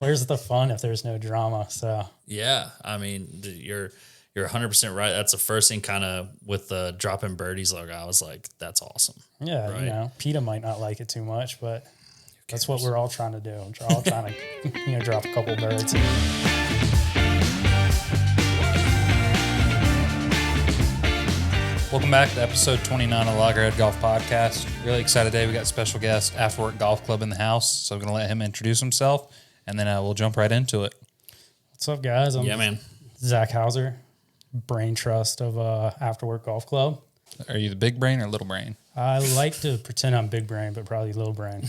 where's the fun if there's no drama? So Yeah, I mean, you're 100% right. That's the first thing, kind of with the dropping birdies logo. I was like, that's awesome. yeah, Right. PETA might not like it too much, but that's what we're all trying to do. We're all trying to, drop a couple birds. Welcome back to episode 29 of Loggerhead Golf Podcast. Really excited today. We got special guest, Afterwork Golf Club in the house. So I'm going to let him introduce himself, and then we'll jump right into it. What's up, guys? I'm Man. Zach Hauser, brain trust of Afterwork Golf Club. Are you the big brain or little brain? I like to pretend I'm big brain, but probably little brain.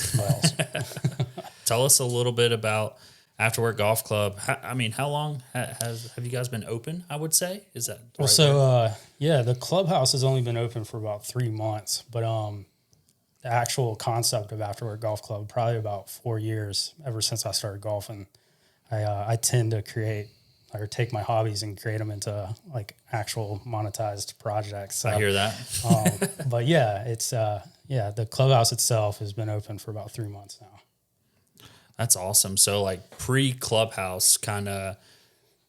Tell us a little bit about Afterwork Golf Club. How long have you guys been open? I would say, is that Well, so the clubhouse has only been open for about 3 months, but the actual concept of Afterwork Golf Club probably about 4 years. Ever since I started golfing, I tend to create or take my hobbies and create them into like actual monetized projects. So, I hear that. but yeah, it's the clubhouse itself has been open for about 3 months now. That's awesome. So like pre-clubhouse, kind of,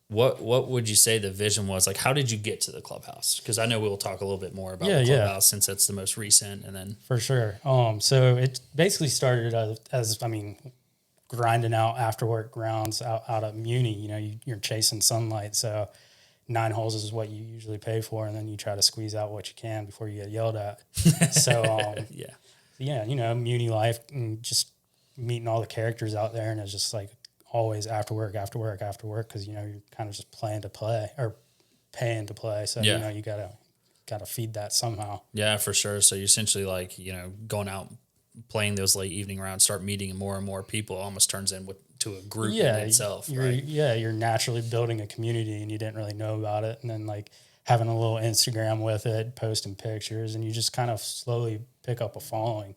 what would you say the vision was? Like, how did you get to the clubhouse? Because I know we'll talk a little bit more about the clubhouse since that's the most recent. And then for sure. So it basically started as grinding out after work rounds out at Muni. You're chasing sunlight, so 9 holes is what you usually pay for, and then you try to squeeze out what you can before you get yelled at. So Muni life, and just meeting all the characters out there, and it's just like always after work because you're kind of just playing to play or paying to play. So you gotta feed that somehow. Yeah, for sure. So you're essentially like going out playing those late evening rounds, start meeting more and more people, almost turns into a group in itself. You're naturally building a community, and you didn't really know about it, and then like having a little Instagram with it, posting pictures, and you just kind of slowly pick up a following.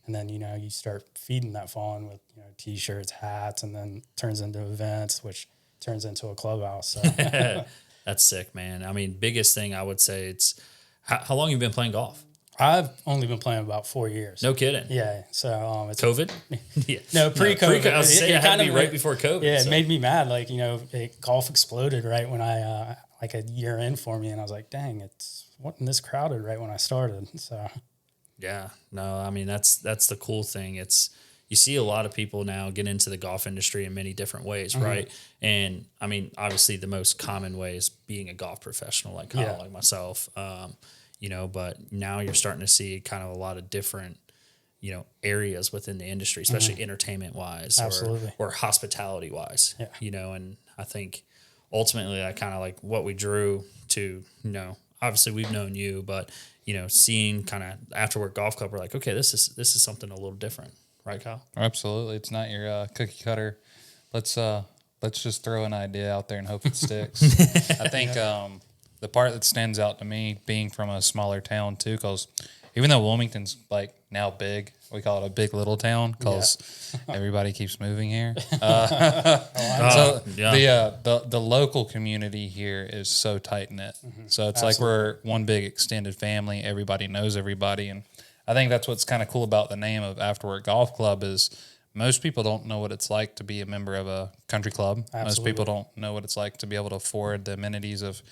And then, you start feeding that following with, T-shirts, hats, and then turns into events, which turns into a clubhouse. So. That's sick, man. I mean, biggest thing I would say, it's how long have you been playing golf? I've only been playing about 4 years. No kidding. Yeah. So it's COVID? Yeah. No, pre-COVID. I was saying it had to be right before COVID. Yeah, it made me mad. Like, golf exploded right when I like a year in for me, and I was like, dang, it wasn't this crowded right when I started. So. Yeah, no, I mean, that's the cool thing. You see a lot of people now get into the golf industry in many different ways, mm-hmm. right? And I mean, obviously the most common way is being a golf professional, like Kyle, like myself, but now you're starting to see kind of a lot of different, areas within the industry, especially mm-hmm. entertainment wise or hospitality wise, and I think ultimately that kind of like what we drew to, obviously we've known you, but seeing kind of Afterwork Golf Club, we're like, okay, this is something a little different, right, Kyle? Absolutely, it's not your cookie cutter. Let's just throw an idea out there and hope it sticks. I think the part that stands out to me, being from a smaller town too, because even though Wilmington's like now big, we call it a big little town because everybody keeps moving here. The local community here is so tight knit. Mm-hmm. So it's like we're one big extended family. Everybody knows everybody, and I think that's what's kind of cool about the name of Afterwork Golf Club is most people don't know what it's like to be a member of a country club. Absolutely. Most people don't know what it's like to be able to afford the amenities of,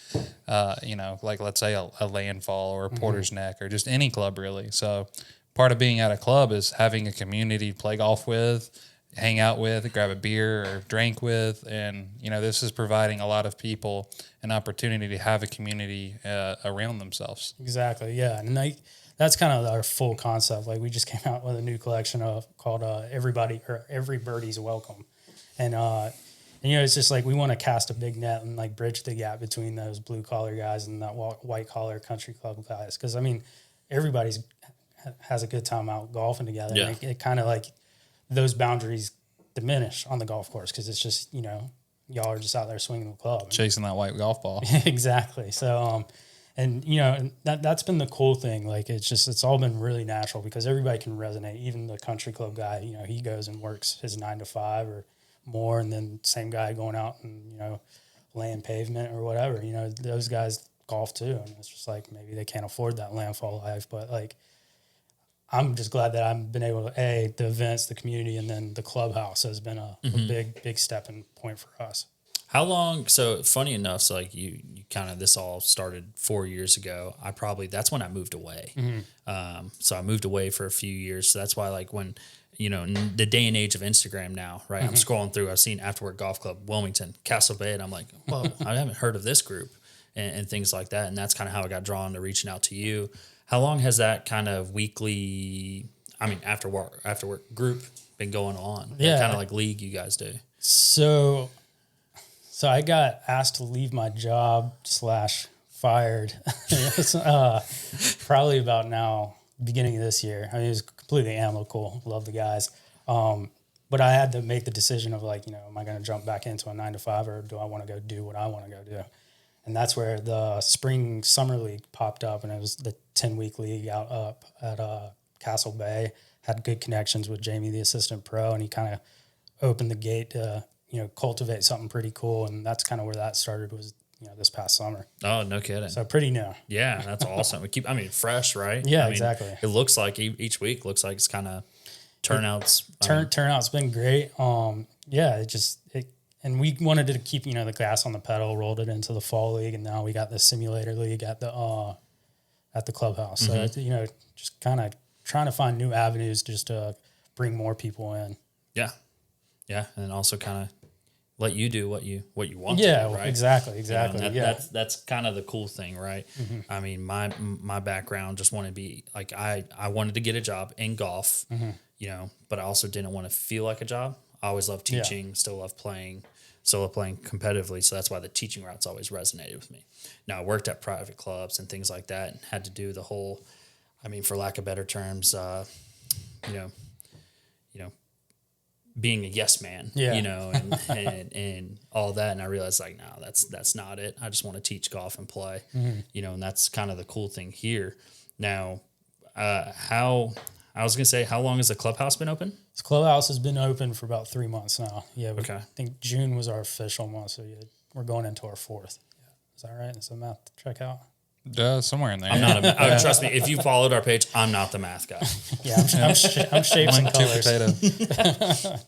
like let's say a Landfall or a Porter's mm-hmm. Neck or just any club really. So part of being at a club is having a community to play golf with, hang out with, grab a beer or drink with. And, this is providing a lot of people an opportunity to have a community around themselves. Exactly, yeah. And that's kind of our full concept. Like we just came out with a new collection called Every Birdie's Welcome. And it's just like we want to cast a big net and like bridge the gap between those blue collar guys and that white collar country club guys. Because, everybody's has a good time out golfing together. Yeah. And it kind of like those boundaries diminish on the golf course because it's just, y'all are just out there swinging the club. Chasing that white golf ball. Exactly. So, that's been the cool thing. Like, it's all been really natural because everybody can resonate. Even the country club guy, he goes and works his 9 to 5 or more. And then same guy going out and, laying pavement or whatever, those guys golf too. And it's just like, maybe they can't afford that landfall life, but like, I'm just glad that I've been able to, the events, the community, and then the clubhouse has been a big stepping point for us. How long? So funny enough, so like you kind of, this all started 4 years ago. That's when I moved away. So I moved away for a few years. So that's why, like, when, in the day and age of Instagram now, right? I'm scrolling through, I've seen After Work Golf Club, Wilmington, Castle Bay, and I'm like, whoa, I haven't heard of this group and things like that. And that's kind of how I got drawn to reaching out to you. How long has that kind of weekly, after work group been going on? Yeah. What kind of like league you guys do? So I got asked to leave my job / fired. It's, probably about now, beginning of this year. It was completely amicable. Love the guys. But I had to make the decision of like, am I going to jump back into a 9-to-5 or do I want to go do what I want to go do? And that's where the summer league popped up, and it was the 10-week league up at Castle Bay. Had good connections with Jamie, the assistant pro, and he kind of opened the gate to cultivate something pretty cool. And that's kind of where that started, was this past summer. Oh, no kidding. So pretty new. Yeah, that's awesome. We keep, fresh, right? Yeah, exactly. It looks like each week looks like it's kind of turnouts. Turnout's been great. And we wanted to keep, the gas on the pedal, rolled it into the fall league, and now we got the simulator league at the clubhouse. So, just kind of trying to find new avenues just to bring more people in. Yeah. Yeah. And also kind of let you do what you want to do, right? Exactly. That's kind of the cool thing, right? My background just wanted to be like, I wanted to get a job in golf, but I also didn't want to feel like a job. I always loved teaching, still love playing competitively. So that's why the teaching route's always resonated with me. Now I worked at private clubs and things like that, and had to do the whole, for lack of better terms, being a yes man, and all that. And I realized like, no, that's not it. I just want to teach golf and play, and that's kind of the cool thing here. Now, how long has the clubhouse been open? This clubhouse has been open for about 3 months now. Yeah. Okay. I think June was our official month. So we're going into our 4th. Yeah. Is that right? Is the math to check out? Somewhere in there. I'm not trust me, if you followed our page, I'm not the math guy. Yeah, I'm shapes and colors. Potato.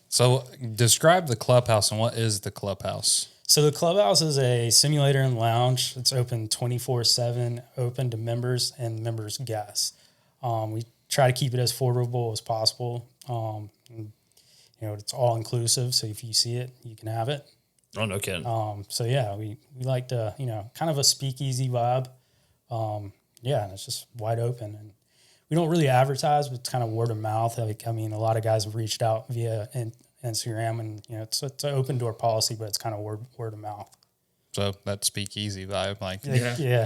So describe the clubhouse, and what is the clubhouse? So the clubhouse is a simulator and lounge. It's open 24/7, open to members and members' guests. We try to keep it as affordable as possible. It's all inclusive. So if you see it, you can have it. Oh, no kidding. We like to, kind of a speakeasy vibe. And it's just wide open, and we don't really advertise, but it's kind of word of mouth. A lot of guys have reached out via Instagram, and it's an open door policy, but it's kind of word of mouth. So that speakeasy vibe, like,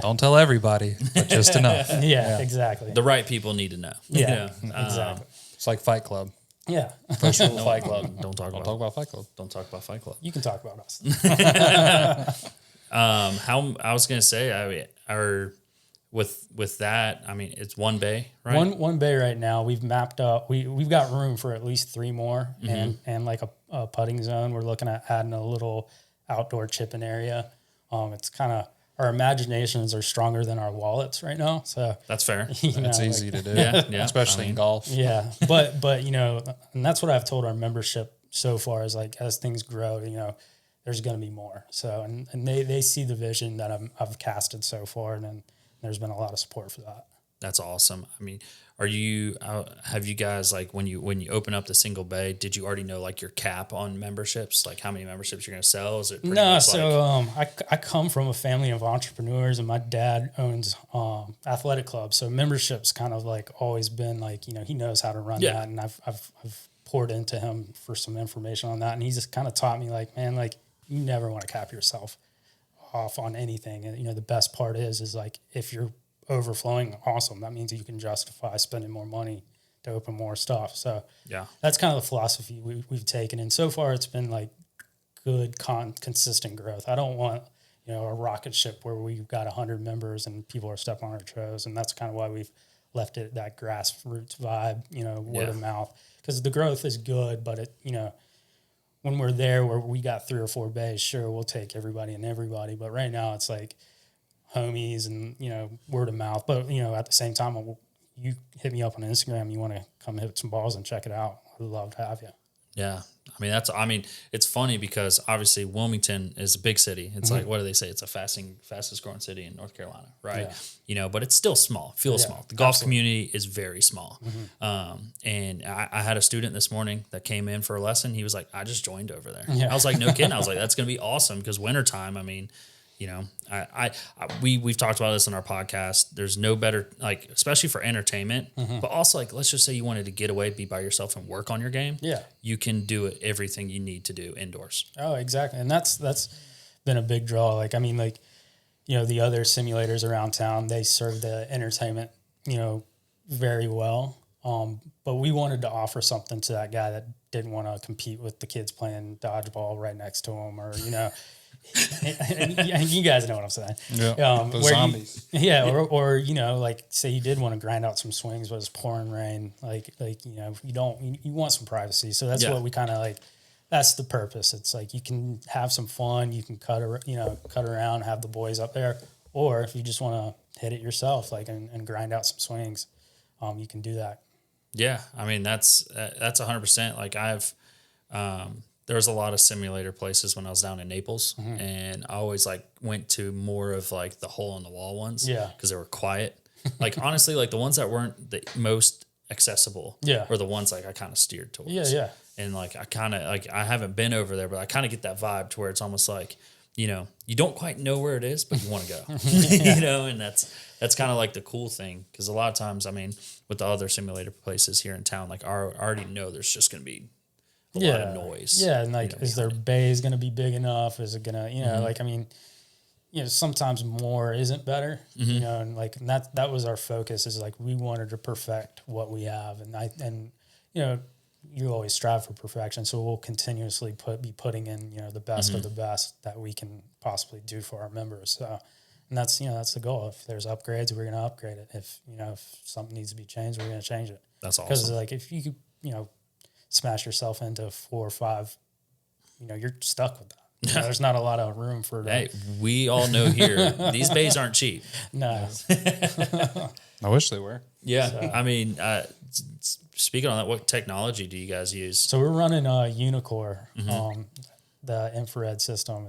don't tell everybody, but just enough. Yeah, exactly. The right people need to know. Yeah, exactly. It's like Fight Club. Yeah. First rule of Fight Club. Don't talk about Fight Club. Don't talk about Fight Club. You can talk about us. How I was gonna say, with that, it's one bay, right? One bay right now. We've mapped up. We've got room for at least 3 more, and like a putting zone. We're looking at adding a little outdoor chipping area. It's kind of, our imaginations are stronger than our wallets right now. So that's fair. That's easy to do. Yeah. Especially in golf. Yeah. But and that's what I've told our membership so far, is like, as things grow, there's going to be more. So, and they see the vision that I've casted so far, and then there's been a lot of support for that. That's awesome. Have you guys, like, when you open up the single bay, did you already know like your cap on memberships, like how many memberships you're going to sell? Is it no? So I come from a family of entrepreneurs, and my dad owns athletic clubs. So membership's kind of like always been like, he knows how to run that, and I've poured into him for some information on that, and he's just kind of taught me like, man, like, you never want to cap yourself off on anything. And the best part is like, if you're overflowing, awesome. That means you can justify spending more money to open more stuff. So that's kind of the philosophy we've taken. And so far it's been like good, consistent growth. I don't want, a rocket ship where we've got 100 members and people are stepping on our toes. And that's kind of why we've left it that grassroots vibe, word of mouth, because the growth is good, but it, when we're there where we got 3 or 4 bays, sure, we'll take everybody and everybody. But right now it's like homies and, word of mouth. But, at the same time, you hit me up on Instagram, you want to come hit some balls and check it out, I'd love to have you. Yeah. I mean, it's funny because obviously Wilmington is a big city. It's like, what do they say? It's a fastest growing city in North Carolina, right? Yeah. You know, but it's still small, feels small. The golf community is very small. And I had a student this morning that came in for a lesson. He was like, I just joined over there. I was like, no kidding. I was like, that's going to be awesome because wintertime, I mean, you know, we've talked about this on our podcast. There's no better, like, especially for entertainment, but also like, let's just say you wanted to get away, be by yourself and work on your game. Yeah. You can do it, everything you need to do indoors. Oh, exactly. And that's been a big draw. Like, I mean, like, you know, the other simulators around town, they serve the entertainment, you know, very well. But we wanted to offer something to that guy that didn't want to compete with the kids playing dodgeball right next to him, or, you know, you guys know what I'm saying. Yeah, the zombies. Or you know, like say you did want to grind out some swings, but it's pouring rain. Like you know, you want some privacy. So that's what we kind of like. That's the purpose. It's like you can have some fun. You can cut around, have the boys up there, or if you just want to hit it yourself, like and grind out some swings, you can do that. Yeah, I mean that's 100%. Like there was a lot of simulator places when I was down in Naples, and I always like went to more of like the hole in the wall ones, because they were quiet. Like honestly, like the ones that weren't the most accessible, were the ones like I kind of steered towards. And like I kind of like I haven't been over there, but I kind of get that vibe to where it's almost like, you know, you don't quite know where it is, but you want to go, you know, and that's kind of like the cool thing, because a lot of times, I mean, with the other simulator places here in town, like I already know there's just going to be a lot of noise. Yeah, and like, is their bays going to be big enough? Is it going to, you know, like, I mean, you know, sometimes more isn't better, you know, and like, and that was our focus, is like, we wanted to perfect what we have. And you know, you always strive for perfection. So we'll continuously be putting in, you know, the best of the best that we can possibly do for our members. So, and that's, you know, that's the goal. If there's upgrades, we're going to upgrade it. If, you know, if something needs to be changed, we're going to change it. That's awesome. Because like, if you, you know, smash yourself into 4 or 5, you know, you're stuck with that. You know, there's not a lot of room for that. Hey, we all know here, these bays aren't cheap. No. I wish they were. Yeah. So. I mean, speaking on that, what technology do you guys use? So we're running Unicore, the infrared system.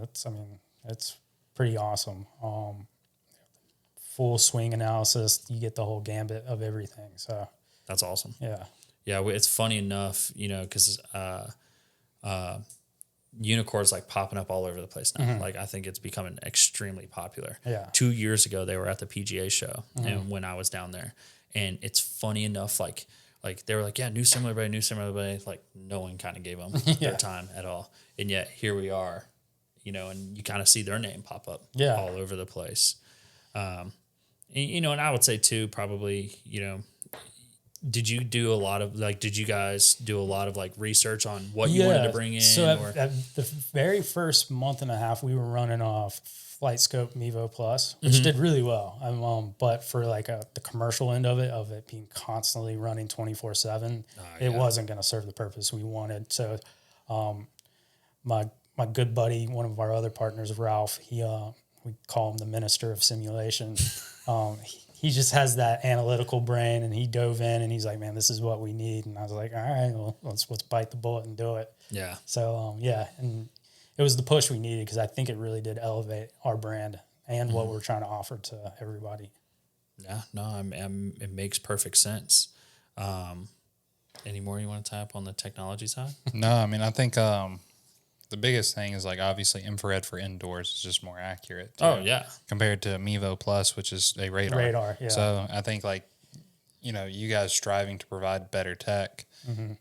It's pretty awesome. Full swing analysis. You get the whole gambit of everything. So that's awesome. Yeah. Yeah, it's funny enough, you know, because Unicore's like popping up all over the place now. Like I think it's becoming extremely popular. Yeah. 2 years ago, they were at the PGA show, and when I was down there, and it's funny enough, like they were like, yeah, new similar bay, like no one kind of gave them their time at all, and yet here we are, you know, and you kind of see their name pop up all over the place. And, you know, and I would say too, probably, you know. Did you guys do a lot of like research on what you wanted to bring in? So at the very first month and a half, we were running off Flight Scope Mevo Plus, which did really well. But for like the commercial end of it being constantly running 24/7, it wasn't going to serve the purpose we wanted. So, my good buddy, one of our other partners, Ralph, we call him the Minister of Simulation. He just has that analytical brain, and he dove in and he's like, man, this is what we need. And I was like, all right, well, let's bite the bullet and do it. Yeah. So, and it was the push we needed, because I think it really did elevate our brand and what we're trying to offer to everybody. Yeah, no, it makes perfect sense. Any more you want to tie up on the technology side? No, I mean, I think the biggest thing is like obviously infrared for indoors is just more accurate. Compared to Mevo Plus, which is a radar. Yeah. So I think like, you know, you guys striving to provide better tech.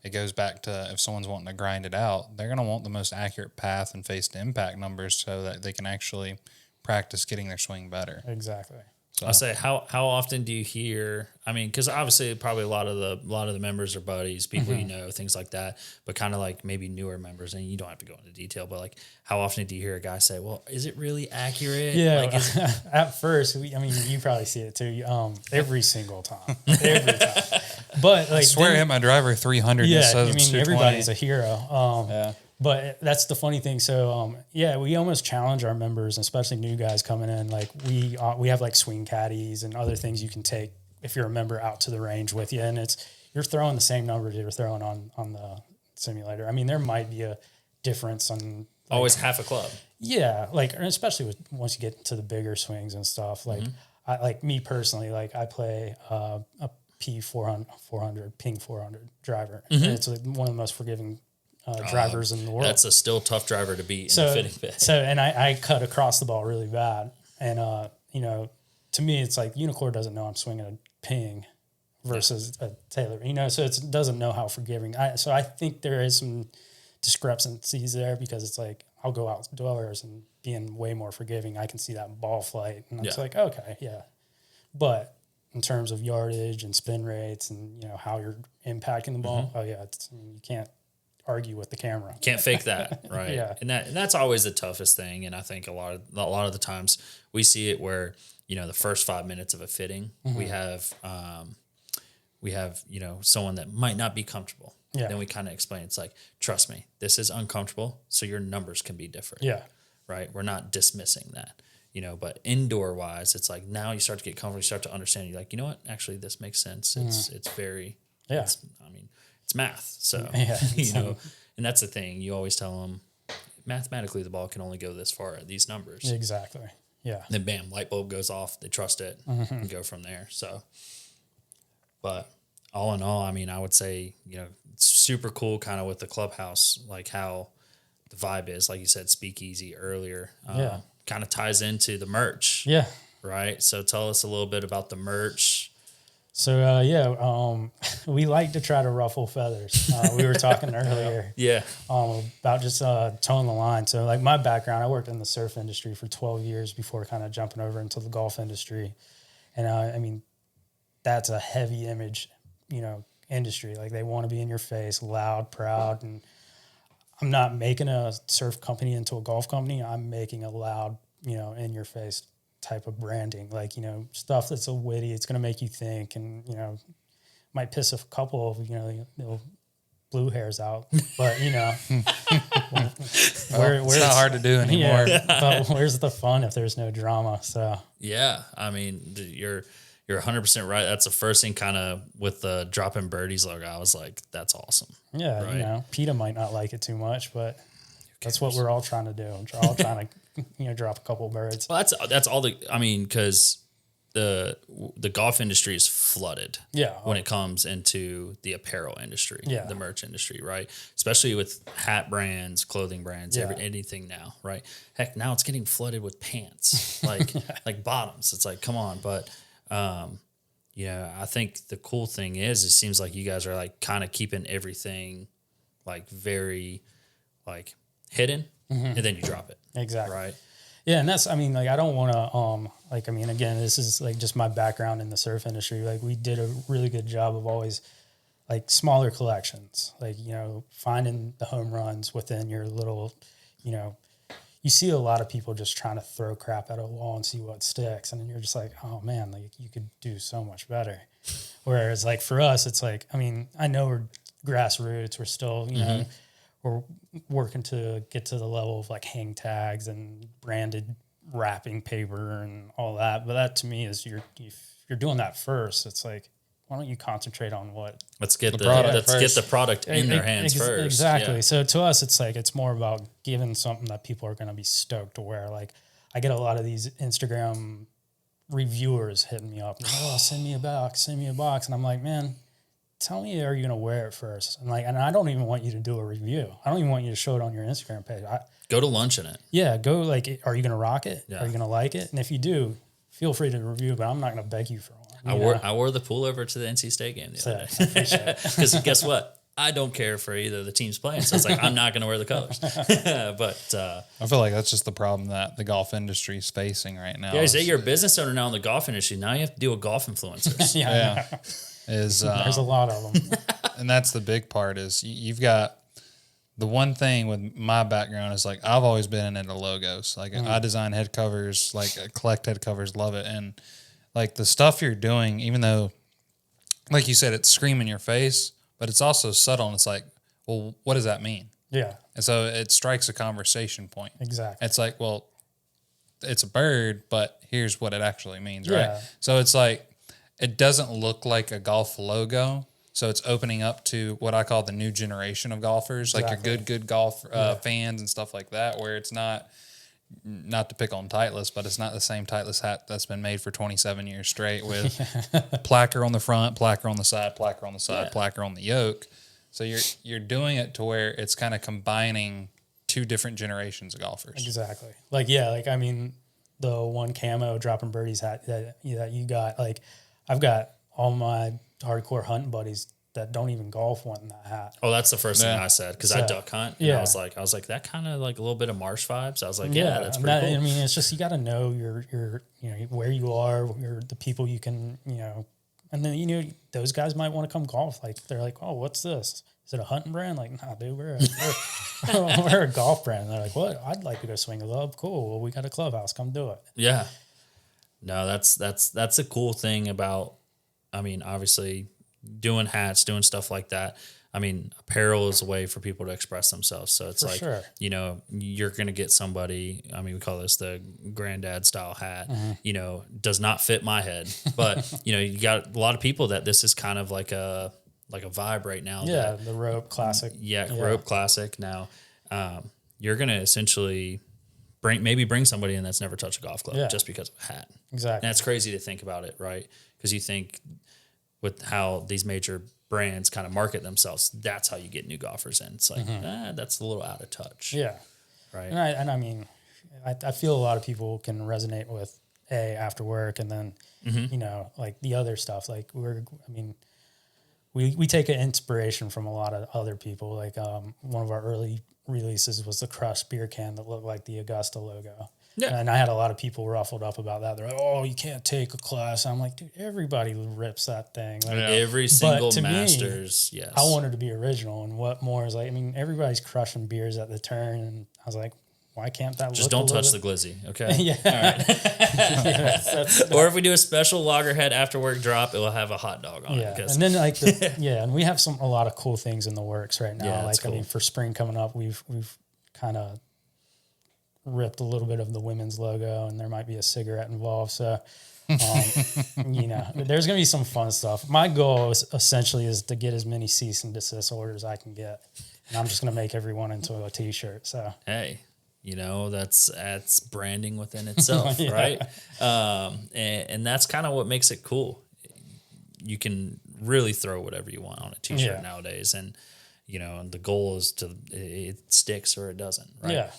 It goes back to if someone's wanting to grind it out, they're going to want the most accurate path and face to impact numbers so that they can actually practice getting their swing better. Exactly. So. I say, how often do you hear? I mean, because obviously, probably a lot of the members are buddies, people you know, things like that. But kind of like maybe newer members, and you don't have to go into detail. But like, how often do you hear a guy say, "Well, is it really accurate?" Yeah, like, at first, you probably see it too. Every single time, every time. But like, I swear, I hit my driver 300. Yeah, I mean, everybody's a hero. But that's the funny thing. So, we almost challenge our members, especially new guys coming in. Like we have like swing caddies and other things you can take if you're a member out to the range with you, and you're throwing the same numbers you're throwing on the simulator. I mean, there might be a difference on always half a club. Yeah, like, and especially once you get into the bigger swings and stuff. Like, I like me personally, like I play a P400 ping 400 driver. And it's like one of the most forgiving drivers in the world. That's a still tough driver to beat in the fitting pit. So, and I cut across the ball really bad, and you know, to me, it's like Unicore doesn't know I'm swinging a ping versus a Taylor. You know, so it doesn't know how forgiving. So I think there is some discrepancies there, because it's like I'll go out to dwellers and being way more forgiving. I can see that ball flight, and it's like, okay, yeah. But in terms of yardage and spin rates and, you know, how you're impacting the ball, you can't argue with the camera. Can't fake that, right? Yeah. And that's always the toughest thing. And I think a lot of the times we see it where, you know, the first 5 minutes of a fitting, we have, you know, someone that might not be comfortable. Yeah. Then we kind of explain, it's like, trust me, this is uncomfortable, so your numbers can be different. Yeah. Right? We're not dismissing that, you know, but indoor wise, it's like now you start to get comfortable, you start to understand, you're like, you know what, actually this makes sense. It's very, it's math. So, you know, and that's the thing. You always tell them mathematically the ball can only go this far at these numbers. Exactly. Yeah. Then bam, light bulb goes off. They trust it and go from there. So, but all in all, I mean, I would say, you know, it's super cool kind of with the clubhouse, like how the vibe is, like you said, speakeasy earlier, kind of ties into the merch. Yeah. Right. So tell us a little bit about the merch. So, we like to try to ruffle feathers. We were talking earlier about just towing the line. So like my background, I worked in the surf industry for 12 years before kind of jumping over into the golf industry. And I mean, that's a heavy image, you know, industry. Like they want to be in your face, loud, proud. And I'm not making a surf company into a golf company. I'm making a loud, you know, in your face type of branding, like, you know, stuff that's so witty, it's going to make you think, and, you know, might piss a couple of, you know, little blue hairs out, but, you know, it's not hard to do anymore. But where's the fun if there's no drama? So yeah, I mean, you're 100% right. That's the first thing, kind of with the dropping birdies logo. I was like, that's awesome. Yeah, right? You know, PETA might not like it too much, but that's what we're all trying to do. We're all trying to, you know, drop a couple birds. Well, that's all I mean, because the golf industry is flooded. Yeah. When it comes into the apparel industry, the merch industry, right? Especially with hat brands, clothing brands, anything now, right? Heck, now it's getting flooded with pants, like like bottoms. It's like, come on, but yeah, I think the cool thing is, it seems like you guys are like kind of keeping everything like very like hidden, and then you drop it. Exactly. Right. Yeah. And that's, I mean, like, I don't want to, like, I mean, again, this is like just my background in the surf industry. Like we did a really good job of always like smaller collections, like, you know, finding the home runs within your little, you know, you see a lot of people just trying to throw crap at a wall and see what sticks. And then you're just like, oh man, like you could do so much better. Whereas like for us, it's like, I mean, I know we're grassroots. We're still, you know, we're working to get to the level of like hang tags and branded wrapping paper and all that. But that to me is you're doing that first. It's like, why don't you concentrate on what? Let's get the product in their hands first. Exactly. Yeah. So to us, it's like, it's more about giving something that people are going to be stoked to wear. Like I get a lot of these Instagram reviewers hitting me up. Oh, send me a box. And I'm like, man, tell me, are you going to wear it first? And like, and I don't even want you to do a review. I don't even want you to show it on your Instagram page. Go to lunch in it. Yeah. Go like, are you going to rock it? Yeah. Are you going to like it? And if you do, feel free to review, but I'm not going to beg you for one. I wore the pullover to the NC State game the other day. Because guess what? I don't care for either the teams playing. So it's like, I'm not going to wear the colors. But I feel like that's just the problem that the golf industry is facing right now. Yeah, you're a business owner now in the golf industry. Now you have to deal with golf influencers. Yeah. There's a lot of them. And that's the big part is you've got the one thing with my background is like, I've always been into logos. Like I design head covers, like I collect head covers, love it. And like the stuff you're doing, even though, like you said, it's screaming in your face, but it's also subtle. And it's like, well, what does that mean? Yeah. And so it strikes a conversation point. Exactly. It's like, well, it's a bird, but here's what it actually means, right? Yeah. So it's like, it doesn't look like a golf logo. So it's opening up to what I call the new generation of golfers, like your good golf fans and stuff like that, where it's not to pick on Titleist, but it's not the same Titleist hat that's been made for 27 years straight with placard on the front, placard on the side, placard on the side, placard on the yoke. So you're doing it to where it's kind of combining two different generations of golfers. Exactly. Like, I mean, the one camo dropping birdies hat that you got, like, I've got all my hardcore hunting buddies that don't even golf wanting that hat. Oh, that's the first thing I said, because I duck hunt. And I was like, that kind of like a little bit of marsh vibes. I was like, that's pretty cool. I mean, it's just, you got to know your where you are, the people you can, and then, those guys might want to come golf. Like, they're like, oh, what's this? Is it a hunting brand? Like, nah, dude, we're a golf brand. And they're like, what? I'd like to go swing a club. Cool. Well, we got a clubhouse. Come do it. Yeah. No, that's a cool thing about, I mean, obviously doing hats, doing stuff like that. I mean, apparel is a way for people to express themselves. So it's you're going to get somebody, I mean, we call this the granddad style hat, does not fit my head, but you got a lot of people that this is kind of like a vibe right now. Yeah. The rope classic. Rope classic. Now, you're going to essentially bring somebody in that's never touched a golf club just because of a hat. Exactly. And that's crazy to think about it, right? Because you think with how these major brands kind of market themselves, that's how you get new golfers in. It's like, that's a little out of touch. Yeah. Right. And I mean, I feel a lot of people can resonate with after work, and then, like the other stuff, like we take an inspiration from a lot of other people. Like, one of our early releases was the crushed beer can that looked like the Augusta logo. Yeah. And I had a lot of people ruffled up about that. They're like, oh, you can't take a class. I'm like, dude, everybody rips that thing. Like, every single Masters, yes. I wanted to be original. And what more is like, I mean, everybody's crushing beers at the turn. And I was like, why can't that just don't touch the glizzy, okay? Yeah. All right. Or if we do a special Loggerhead after work drop, it will have a hot dog on it. And then like, and we have a lot of cool things in the works right now. Yeah, like, cool. I mean, for spring coming up, we've kind of ripped a little bit of the women's logo, and there might be a cigarette involved. So, there's going to be some fun stuff. My goal is to get as many cease and desist orders I can get. And I'm just going to make everyone into a t-shirt. So, hey, that's branding within itself, right? And that's kind of what makes it cool. You can really throw whatever you want on a t-shirt nowadays. And, the goal is it sticks or it doesn't, right? Yeah.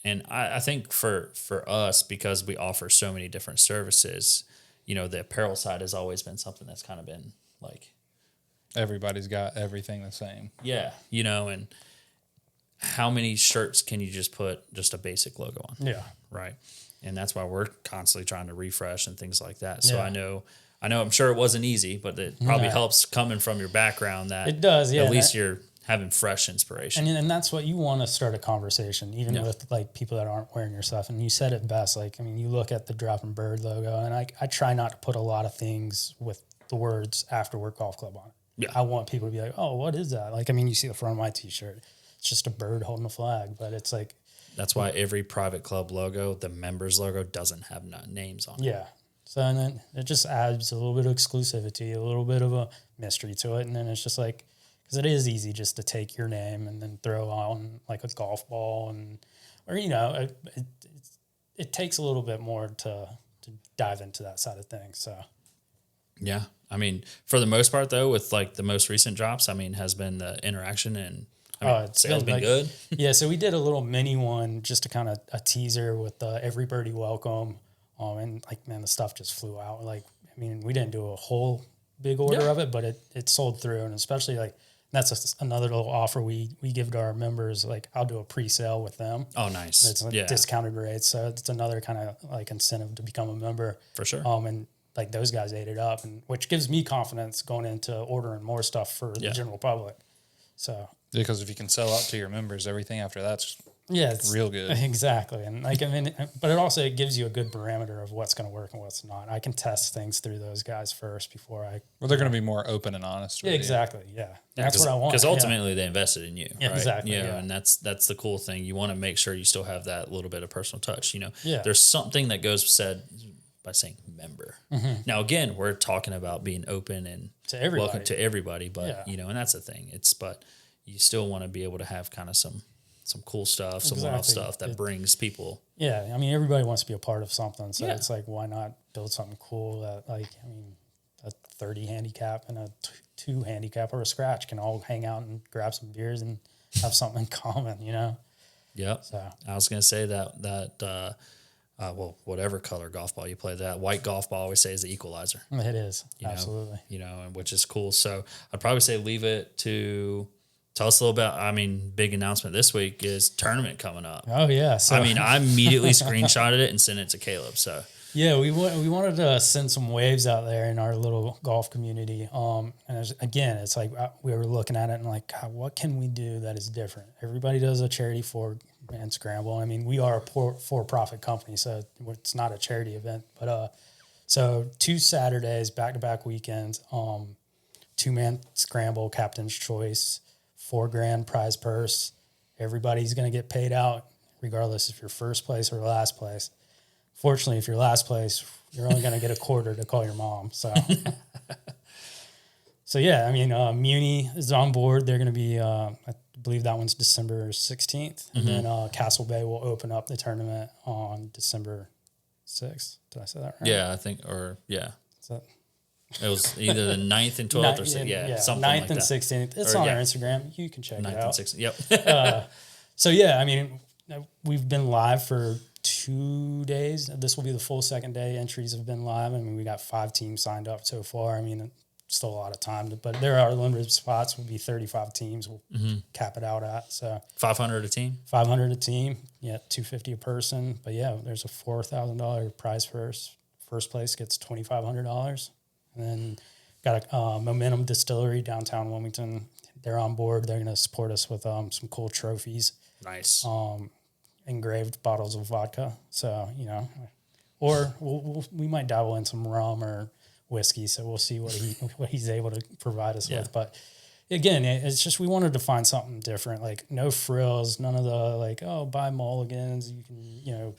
And I think for us, because we offer so many different services, the apparel side has always been something that's kind of been like, everybody's got everything the same. Yeah. And how many shirts can you just put just a basic logo on? Yeah. Right. And that's why we're constantly trying to refresh and things like that. So I know I'm sure it wasn't easy, but it probably helps coming from your background that it does. Yeah. At least you're having fresh inspiration. And that's what you want to start a conversation, even with like people that aren't wearing your stuff. And you said it best. Like, I mean, you look at the Dropping Bird logo, and I try not to put a lot of things with the words After Work Golf Club on it. Yeah. I want people to be like, oh, what is that? Like, I mean, you see the front of my t-shirt. It's just a bird holding a flag, but it's like. That's why every private club logo, the members logo, doesn't have names on it. Yeah. So, and then it just adds a little bit of exclusivity, a little bit of a mystery to it. And then it's just like, because it is easy just to take your name and then throw on like a golf ball, it takes a little bit more to dive into that side of things. So, yeah, I mean, for the most part though, with like the most recent drops, I mean, has been the interaction and sales been good. Yeah, so we did a little mini one just to kind of a teaser with every birdie welcome, and like, man, the stuff just flew out. Like, I mean, we didn't do a whole big order of it, but it sold through, and especially like. That's another little offer we give to our members. Like, I'll do a pre-sale with them. Oh, nice. It's a discounted rate. So it's another kind of like incentive to become a member. For sure. And like those guys ate it up, and which gives me confidence going into ordering more stuff for the general public. So. Because if you can sell out to your members, everything after that's it's real good. Exactly. And like, I mean, but it also gives you a good parameter of what's going to work and what's not. I can test things through those guys first before I. Well, they're going to be more open and honest. Yeah, exactly. Yeah. That's what I want. Because ultimately they invested in you. Yeah, right? Exactly. And that's the cool thing. You want to make sure you still have that little bit of personal touch. There's something that goes said by saying member. Now, again, we're talking about being open and To everybody. welcome to everybody, but Yeah. you know, and that's the thing. But you still want to be able to have kind of some cool stuff, some one-off stuff that brings people. Yeah, I mean, everybody wants to be a part of something, so Yeah. it's like, why not build something cool that, like, I mean, a 30 handicap and a 2 handicap or a scratch can all hang out and grab some beers and have something in common, you know? Yep. So I was going to say well, whatever color golf ball you play, that white golf ball I always say is the equalizer. it is, You know, absolutely. you know, and which is cool. So I'd probably say leave it to tell us a little about, I mean, big announcement this week is tournament coming up. Oh, yeah. So, I mean, I immediately screenshotted it and sent it to Caleb. So yeah, we wanted to send some waves out there in our little golf community. And again, it's like we were looking at it and like, God, what can we do that is different? Everybody does a charity and scramble. I mean, we are a for-profit company, so it's not a charity event. But so 2 Saturdays, back-to-back weekends, 2-man scramble, captain's choice, $4,000 prize purse. Everybody's going to get paid out, regardless if you're first place or last place. Fortunately, if you're last place, you're only going to get a quarter to call your mom. So, so yeah, I mean, Muni is on board. They're going to be, I believe that one's December 16th. And then Castle Bay will open up the tournament on December 6th. Did I say that right? yeah, I think, Is that, it was either the 9th and 12th or something. Yeah, something 9th like and that. 16th. It's Or, on yeah. our Instagram. You can check 9th it and out. 16th. Yep. So yeah, I mean, we've been live for 2 days. This will be the full second day. Entries have been live. I mean, we got 5 teams signed up so far. I mean, still a lot of time, but there are limited spots. Will be 35 teams. We'll cap it out at. So 500 a team. 500 a team. Yeah, 250 a person. But yeah, there's a $4,000 prize purse. First place gets $2,500, and then got a Momentum Distillery downtown Wilmington. They're on board. They're going to support us with some cool trophies. Nice. Engraved bottles of vodka. So, you know, or we might dabble in some rum or whiskey. So we'll see what he's able to provide us with. But again, it's just, we wanted to find something different, like no frills, none of the like, oh, buy mulligans. You can, you know,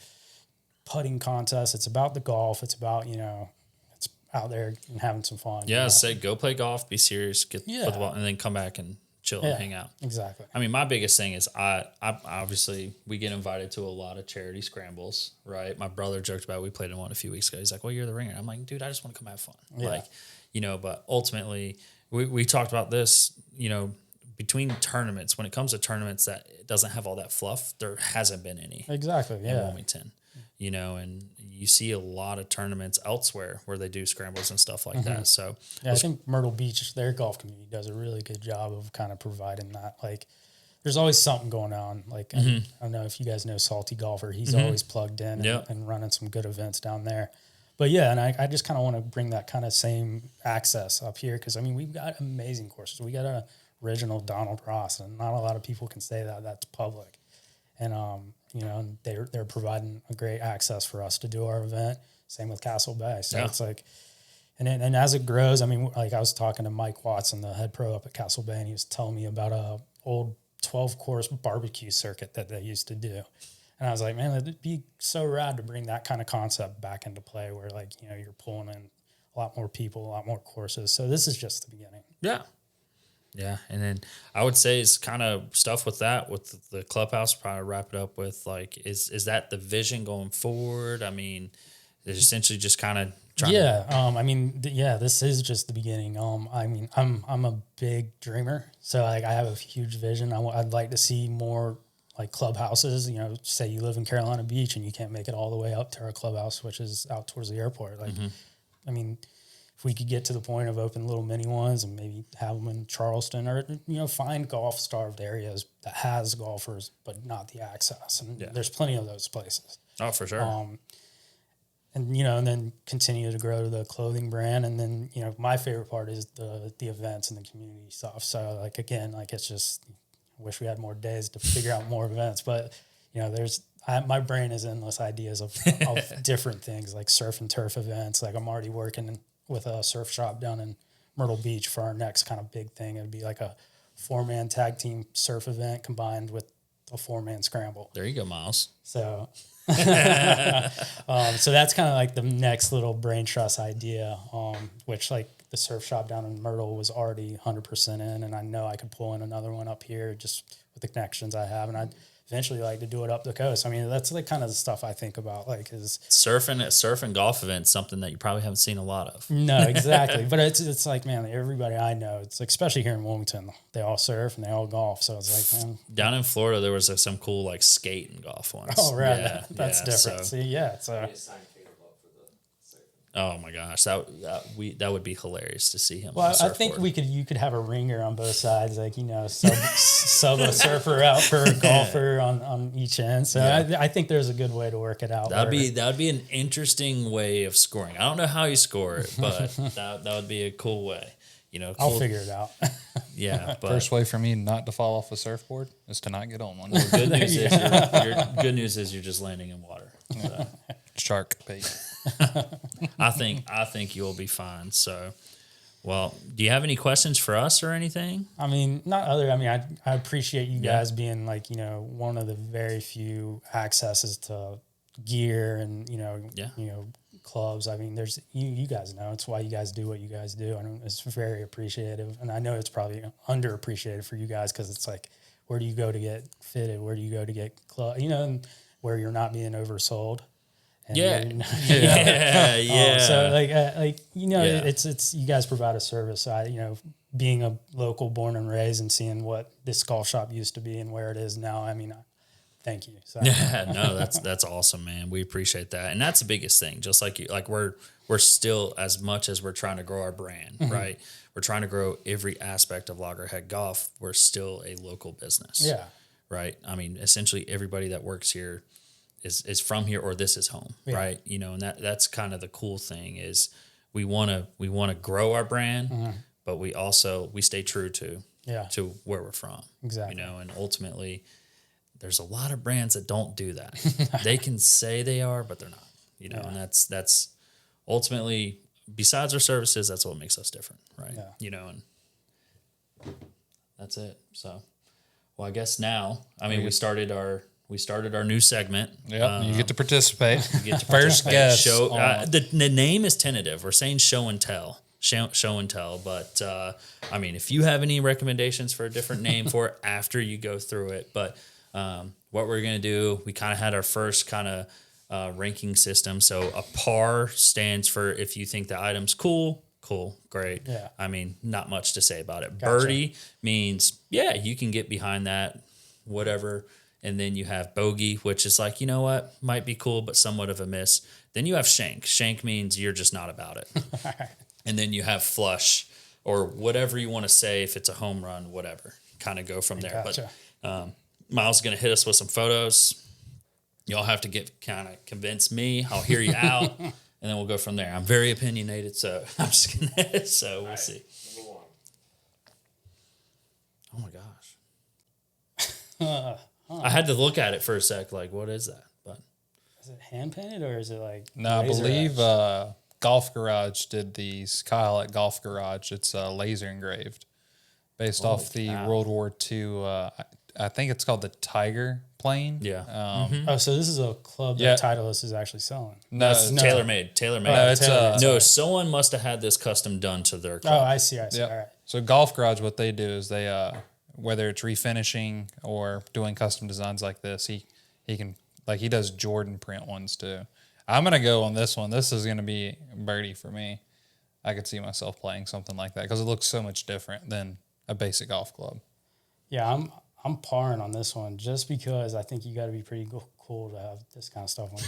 putting contests. It's about the golf. It's about, you know, it's out there and having some fun. Yeah, you know? say go play golf, be serious, put the ball, and then come back and chill and hang out. Exactly. I mean, my biggest thing is I obviously we get invited to a lot of charity scrambles, right? My brother joked about it. We played in one a few weeks ago. He's like, well, you're the ringer. I'm like, dude, I just want to come have fun. Yeah. Like, you know, but ultimately we talked about this, you know, between tournaments, when it comes to tournaments that it doesn't have all that fluff, there hasn't been any Exactly. in Yeah. Wilmington, you know, and you see a lot of tournaments elsewhere where they do scrambles and stuff like that. So Yeah, I think Myrtle Beach, their golf community does a really good job of kind of providing that. Like, there's always something going on. Like, I don't know if you guys know Salty Golfer. He's always plugged in and running some good events down there. But yeah, and I just kind of want to bring that kind of same access up here because, I mean, we've got amazing courses. We got a original Donald Ross, and not a lot of people can say that that's public. And, you know, and they're providing a great access for us to do our event. Same with Castle Bay. So it's like, and as it grows, I mean, like I was talking to Mike Watson, the head pro up at Castle Bay, and he was telling me about a old 12-course barbecue circuit that they used to do. And I was like, man, it'd be so rad to bring that kind of concept back into play where, like, you know, you're pulling in a lot more people, a lot more courses. So this is just the beginning. yeah. Yeah, and then I would say it's kind of stuff with that, with the clubhouse, probably wrap it up with, like, is that the vision going forward? I mean, it's essentially just kind of trying I mean, this is just the beginning. I mean, I'm a big dreamer, so like I have a huge vision. I'd like to see more like clubhouses. You know, say you live in Carolina Beach and you can't make it all the way up to our clubhouse, which is out towards the airport. Like, I mean, if we could get to the point of open little mini ones and maybe have them in Charleston, or, you know, find golf starved areas that has golfers but not the access, and there's plenty of those places. Oh, for sure. And, you know, and then continue to grow the clothing brand. And then, you know, my favorite part is the events and the community stuff. So, like, again, like, it's just, I wish we had more days to figure out more events. But, you know, my brain is endless ideas of different things, like surf and turf events. Like, I'm already working with a surf shop down in Myrtle Beach for our next kind of big thing. It'd be like a 4-man tag team surf event combined with a 4-man scramble. There you go, Miles. So So that's kind of like the next little brain trust idea, which like the surf shop down in Myrtle was already 100% in, and I know I could pull in another one up here just with the connections I have, and I'd eventually like to do it up the coast. I mean, that's like kind of the stuff I think about, like is surf and golf events, something that you probably haven't seen a lot of. No, exactly. But it's like, man, everybody I know, it's like, especially here in Wilmington, they all surf and they all golf. So it's like, man. Down in Florida, there was some cool like skate and golf ones. Oh, right. Yeah, That's different. So, See, yeah. So. oh my gosh, that would be hilarious to see him. Well, on a I think surfboard. you could have a ringer on both sides, like, sub a surfer out for a golfer on each end. So I think there's a good way to work it out. That would be an interesting way of scoring. I don't know how you score it, but that would be a cool way. Cool. I'll figure it out. Yeah, but First way for me not to fall off a surfboard is to not get on one. good news is good news is you're just landing in water. So. Shark bait. I think you'll be fine. So, well, do you have any questions for us or anything? I mean, I appreciate you guys being like, one of the very few accesses to gear and, clubs. I mean, there's, you guys know, it's why you guys do what you guys do. And it's very appreciative. And I know it's probably underappreciated for you guys, because it's like, where do you go to get fitted? Where do you go to get club, and where you're not being oversold? And Yeah. So it's you guys provide a service. Being a local, born and raised, and seeing what this golf shop used to be and where it is now. I mean, thank you. So. Yeah, no, that's awesome, man. We appreciate that, and that's the biggest thing. Just like you, like we're still, as much as we're trying to grow our brand, right? We're trying to grow every aspect of Loggerhead Golf. We're still a local business. Yeah. Right. I mean, essentially everybody that works here is from here, or this is home, right? And that's kind of the cool thing is we want to grow our brand, but we stay true to where we're from. Exactly. And ultimately there's a lot of brands that don't do that. They can say they are, but they're not, and that's ultimately, besides our services, that's what makes us different. Right. Yeah. And that's it. So, well, I guess now, we started our new segment. Yeah, you get to participate. You get to First guess. Show, the name is tentative. We're saying show and tell. Show and tell. But, if you have any recommendations for a different name for it after you go through it. But what we're going to do, we kind of had our first kind of ranking system. So a par stands for if you think the item's cool, great. Yeah. Not much to say about it. Gotcha. Birdie means, you can get behind that, whatever. And then you have bogey, which is like, might be cool, but somewhat of a miss. Then you have shank. Shank means you're just not about it. And then you have flush, or whatever you want to say, if it's a home run, whatever. Kind of go from there. Gotcha. But Miles is going to hit us with some photos. Y'all have to kind of convince me. I'll hear you out, and then we'll go from there. I'm very opinionated, so I'm just going to, so we'll see. Oh my gosh. I had to look at it for a sec, like, what is that? But is it hand painted, or is it like? No, I laser believe etched? Golf Garage did these. Kyle at Golf Garage. It's laser engraved, based off the World War II. I think it's called the Tiger plane. Yeah. So this is a club that Titleist is actually selling. No, tailor-made. No, it's someone must have had this custom done to their club. Oh, I see. Yep. All right. So Golf Garage, what they do is they, whether it's refinishing or doing custom designs like this, he can, like, he does Jordan print ones too. I'm going to go on this one. This is going to be birdie for me. I could see myself playing something like that because it looks so much different than a basic golf club. Yeah, I'm parring on this one just because I think you got to be pretty cool to have this kind of stuff on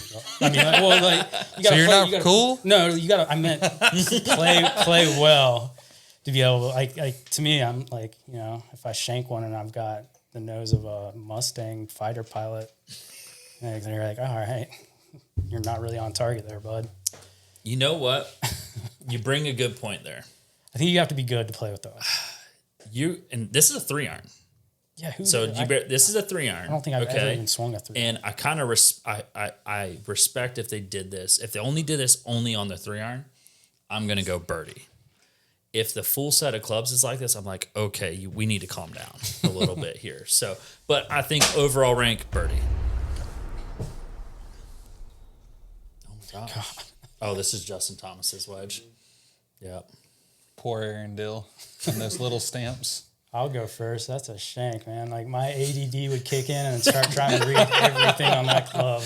your golf. You So you're not cool? No, you got to. I meant play well to be able to, to me, I'm like, if I shank one and I've got the nose of a Mustang fighter pilot, and they're like, all right, you're not really on target there, bud. You know what? You bring a good point there. I think you have to be good to play with those. And this is a 3-iron. Yeah. This is a 3-iron. I don't think I've ever even swung a 3. And I kind of I respect if they did this. If they only did this only on the 3-iron, I'm gonna go birdie. If the full set of clubs is like this, I'm like, okay, we need to calm down a little bit here. So, but I think overall rank birdie. gosh. Oh, this is Justin Thomas's wedge. Yep. Poor Aaron Dill and those little stamps. I'll go first. That's a shank, man. Like my ADD would kick in and start trying to read everything on that club.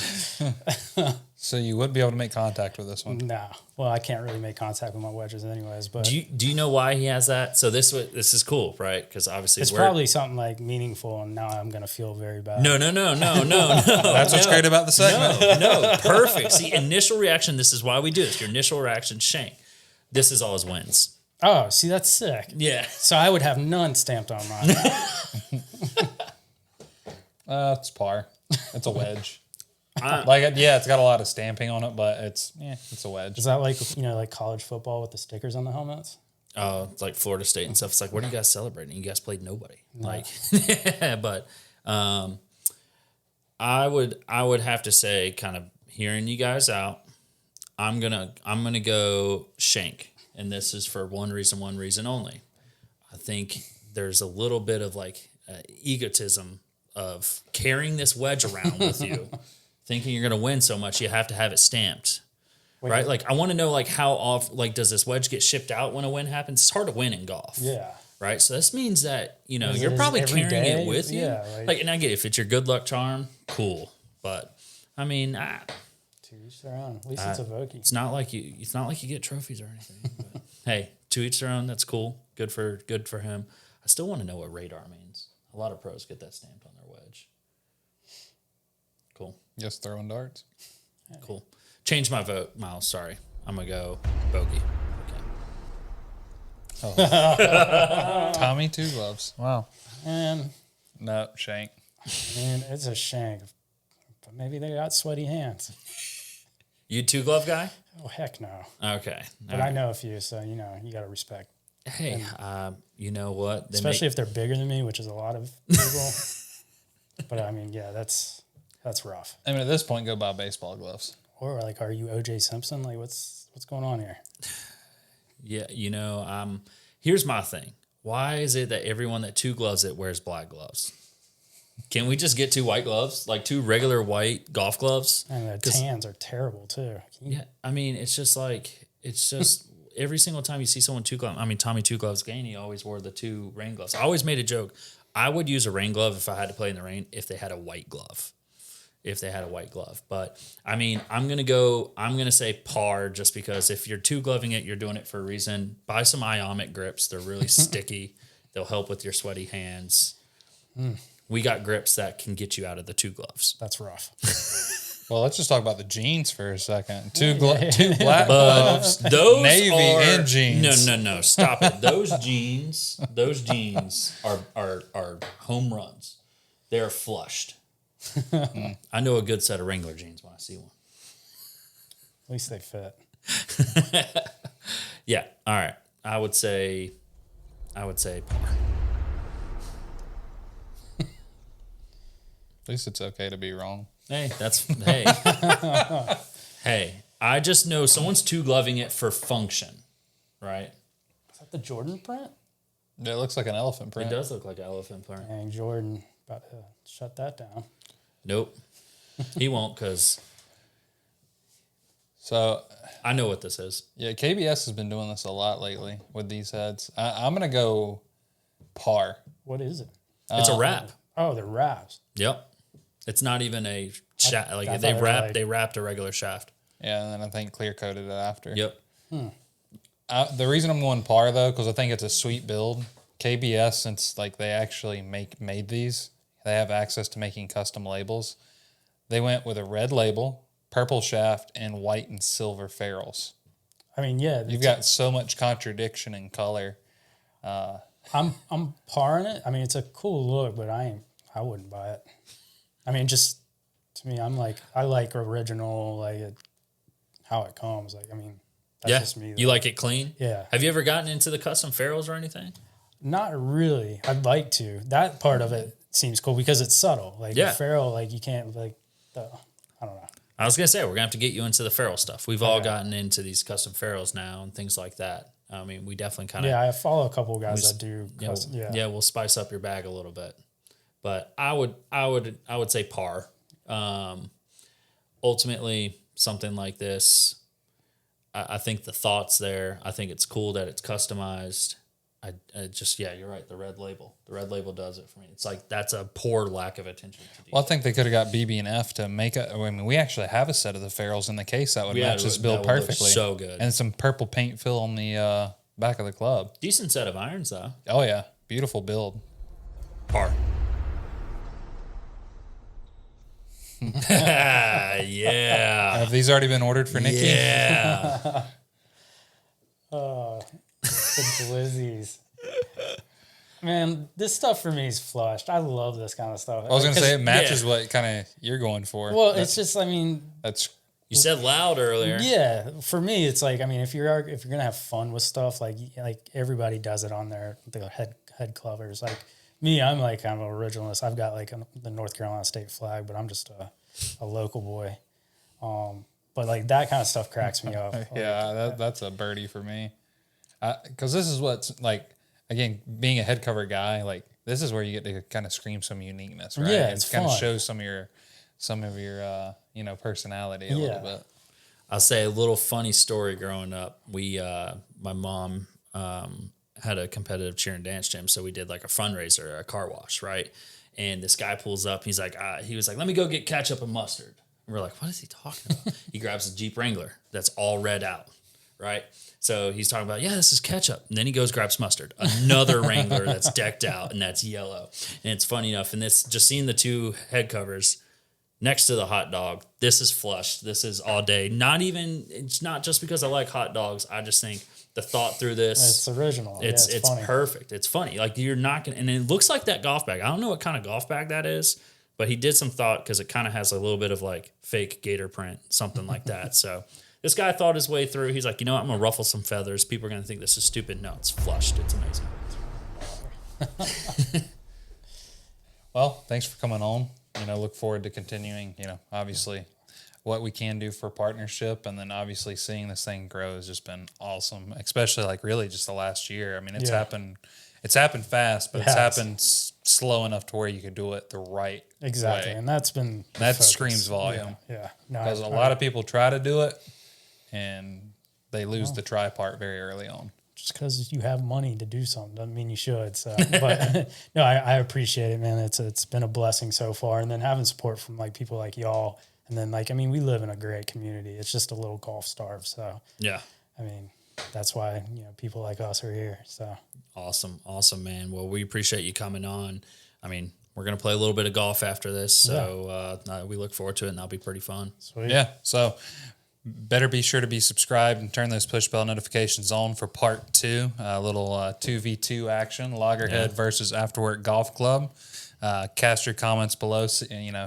So you would be able to make contact with this one. No. Well, I can't really make contact with my wedges anyways, but Do you know why he has that? So this is cool, right? Because obviously it's probably something like meaningful, and now I'm going to feel very bad. No. That's what's great about the segment. No, perfect. See, initial reaction, this is why we do this. Your initial reaction, shank. This is all his wins. Oh, see, that's sick. Yeah. So I would have none stamped on mine. It's par. It's a wedge. It's got a lot of stamping on it, but it's a wedge. Is that like, like college football with the stickers on the helmets? Oh, it's like Florida State and stuff. It's like, what are you guys celebrating? You guys played nobody. No. Like, but I would have to say, kind of hearing you guys out, I'm gonna go shank. And this is for one reason only. I think there's a little bit of like egotism of carrying this wedge around with you, thinking you're going to win so much, you have to have it stamped. Wait, right? Like, I want to know, like, how often, like, does this wedge get shipped out when a win happens? It's hard to win in golf. Yeah. Right? So this means that, you're probably carrying it with you. Yeah. Like, and I get it. If it's your good luck charm, cool. But, I mean, to each their own. At least it's a Vokey. It's not like you get trophies or anything. But hey, to each their own. That's cool. Good for him. I still want to know what radar means. A lot of pros get that stamped on their wedge. Cool. Just throwing darts. Cool. Change my vote, Miles. Sorry, I'm gonna go bogey. Okay. Oh. Tommy Two Gloves. Wow. And No, shank. it's a shank. But maybe they got sweaty hands. You 2-glove guy? Oh, heck no. Okay. But I know a few, so, you got to respect. Hey, you know what? Especially if they're bigger than me, which is a lot of people. But, I mean, yeah, that's rough. I mean, at this point, go buy baseball gloves. Or, like, are you O.J. Simpson? Like, what's going on here? Yeah, here's my thing. Why is it that everyone that 2-gloves it wears black gloves? Can we just get 2 white gloves? Like 2 regular white golf gloves? And the tans are terrible, too. Yeah, I mean, it's just every single time you see someone 2-glove, I mean, Tommy 2-gloves game, he always wore the 2 rain gloves. I always made a joke. I would use a rain glove if I had to play in the rain if they had a white glove. But, I mean, I'm going to say par just because if you're 2-gloving it, you're doing it for a reason. Buy some Iomic grips. They're really sticky. They'll help with your sweaty hands. We got grips that can get you out of the 2 gloves. That's rough. Well, let's just talk about the jeans for a second. 2 black gloves, Those navy and jeans. No, stop it. Those jeans are home runs. They're flushed. I know a good set of Wrangler jeans when I see one. At least they fit. Yeah. All right. I would say par. At least it's okay to be wrong. Hey. Hey, I just know someone's 2-gloving it for function, right? Is that the Jordan print? It looks like an elephant print. It does look like an elephant print. Dang, Jordan about to shut that down. Nope. He won't because So I know what this is. yeah, KBS has been doing this a lot lately with these heads. I'm gonna go par. What is it? It's a wrap. Oh, they're wraps. Yep. It's not even a shaft. I Like thought they it was wrapped. like- They wrapped a regular shaft. Yeah, and then I think clear coated it after. Yep. The reason I'm going par though, because I think it's a sweet build. KBS, since like they actually made these, they have access to making custom labels. They went with a red label, purple shaft, and white and silver ferrules. I mean, yeah. You've got so much contradiction in color. I'm parring it. I mean, it's a cool look, but I wouldn't buy it. I mean, just to me, I like original, like how it comes. Like, I mean, that's just me. You like it clean? Yeah. Have you ever gotten into the custom ferrules or anything? Not really. I'd like to. That part of it seems cool because it's subtle. Like the ferrule, like you can't I don't know. I was gonna say we're gonna have to get you into the ferrule stuff. We've all gotten into these custom ferrules now and things like that. I mean, we definitely kind of I follow a couple of guys that do. We'll spice up your bag a little bit, but I would say par. Ultimately, something like this, I think the thought's there. I think it's cool that it's customized. I just, yeah, you're right. The red label does it for me. It's like, that's a poor lack of attention to detail. Well, I think they could have got BB&F to make I mean, we actually have a set of the ferrules in the case that would match this build perfectly. So good. And some purple paint fill on the back of the club. Decent set of irons, though. Oh, yeah. Beautiful build. Par. Yeah. Have these already been ordered for Nikki? Yeah. The glizzies. Man, this stuff for me is flushed. I love this kind of stuff. I was going to say it matches what kind of you're going for. Well, it's just, I mean, that's You said loud earlier. yeah. For me, it's like, I mean, if you're gonna have fun with stuff, like everybody does it on their head clovers. Like me, I'm like kind of an originalist. I've got like the North Carolina state flag, but I'm just a local boy. But like that kind of stuff cracks me up. yeah, that's a birdie for me. Because this is what's like, again, being a head cover guy, like this is where you get to kind of scream some uniqueness, right? Yeah, it's kind of fun. shows some of your personality a little bit. I'll say a little funny story growing up. My mom had a competitive cheer and dance gym, so we did like a fundraiser, a car wash, right? And this guy pulls up. He's like, he was like, let me go get ketchup and mustard. And we're like, what is he talking about? He grabs a Jeep Wrangler that's all red out, right? So he's talking about, yeah, this is ketchup. And then he goes, grabs mustard, another Wrangler that's decked out and that's yellow. And it's funny enough. And this, just seeing the two head covers next to the hot dog, this is flushed. This is all day. It's not just because I like hot dogs. I just think the thought through this. It's original. It's funny. perfect. It's funny. Like you're not going to, and it looks like that golf bag. I don't know what kind of golf bag that is, but he did some thought because it kind of has a little bit of like fake gator print, something like that. So this guy thought his way through. He's like, you know what? I'm going to ruffle some feathers. People are going to think this is stupid. No, it's flushed. It's amazing. Well, thanks for coming on. Look forward to continuing, obviously what we can do for partnership. And then obviously seeing this thing grow has just been awesome, especially like really just the last year. I mean, it's happened fast, but it's happened slow enough to where you could do it the right Exactly. way. And that's been the That focus. screams volume. Yeah. No, Because a lot of people try to do it and they lose the try part very early on. just because you have money to do something doesn't mean you should. So, but no, I appreciate it, man. It's been a blessing so far. And then having support from like people like y'all. And then like, I mean, we live in a great community. It's just a little golf starved. So Yeah. I mean, that's why, people like us are here. So Awesome, man. Well, we appreciate you coming on. I mean, we're going to play a little bit of golf after this. So we look forward to it and that'll be pretty fun. sweet. Yeah. So better be sure to be subscribed and turn those push bell notifications on for part 2, a little 2v2 action, Loggerhead versus Afterwork Golf Club. Cast your comments below,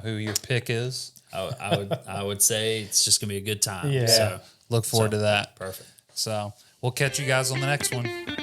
who your pick is. I would say it's just going to be a good time. Yeah. So Look forward to that. perfect. So we'll catch you guys on the next one.